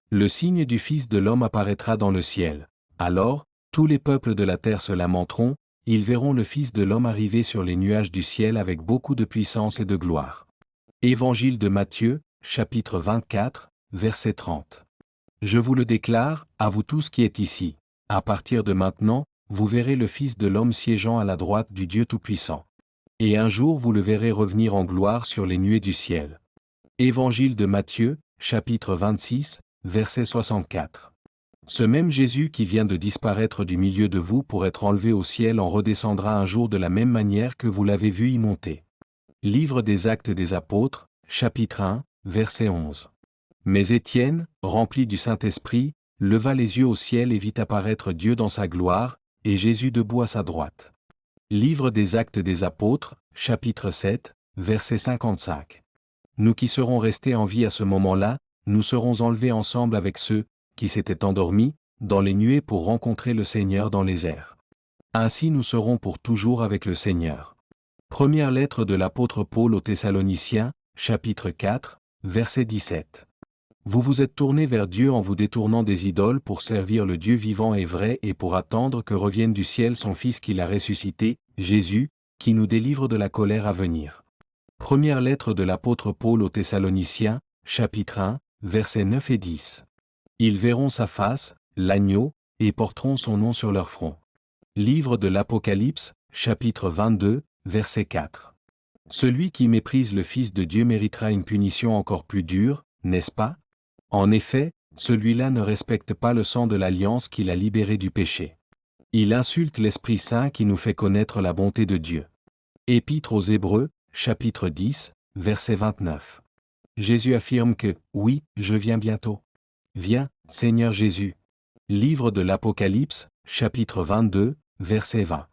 Le signe du Fils de l'homme apparaîtra dans le ciel. Alors, tous les peuples de la terre se lamenteront, ils verront le Fils de l'homme arriver sur les nuages du ciel avec beaucoup de puissance et de gloire. Évangile de Matthieu, chapitre 24, verset 30. Je vous le déclare, à vous tous qui êtes ici. À partir de maintenant, vous verrez le Fils de l'homme siégeant à la droite du Dieu Tout-Puissant. Et un jour vous le verrez revenir en gloire sur les nuées du ciel. Évangile de Matthieu, chapitre 26, verset 64. Ce même Jésus qui vient de disparaître du milieu de vous pour être enlevé au ciel en redescendra un jour de la même manière que vous l'avez vu y monter. Livre des Actes des Apôtres, chapitre 1, verset 11. Mais Étienne, rempli du Saint-Esprit, leva les yeux au ciel et vit apparaître Dieu dans sa gloire, et Jésus debout à sa droite. Livre des Actes des Apôtres, chapitre 7, verset 55. Nous qui serons restés en vie à ce moment-là, nous serons enlevés ensemble avec ceux qui s'étaient endormis dans les nuées pour rencontrer le Seigneur dans les airs. Ainsi nous serons pour toujours avec le Seigneur. Première lettre de l'apôtre Paul aux Thessaloniciens, chapitre 4, verset 17. Vous vous êtes tournés vers Dieu en vous détournant des idoles pour servir le Dieu vivant et vrai et pour attendre que revienne du ciel son Fils qu'il a ressuscité, Jésus, qui nous délivre de la colère à venir. Première lettre de l'apôtre Paul aux Thessaloniciens, chapitre 1, versets 9 et 10. Ils verront sa face, l'agneau, et porteront son nom sur leur front. Livre de l'Apocalypse, chapitre 22, verset 4. Celui qui méprise le Fils de Dieu méritera une punition encore plus dure, n'est-ce pas? En effet, celui-là ne respecte pas le sang de l'alliance qu'il a libéré du péché. Il insulte l'Esprit Saint qui nous fait connaître la bonté de Dieu. Épître aux Hébreux, chapitre 10, verset 29. Jésus affirme que, oui, je viens bientôt. Viens, Seigneur Jésus. Livre de l'Apocalypse, chapitre 22, verset 20.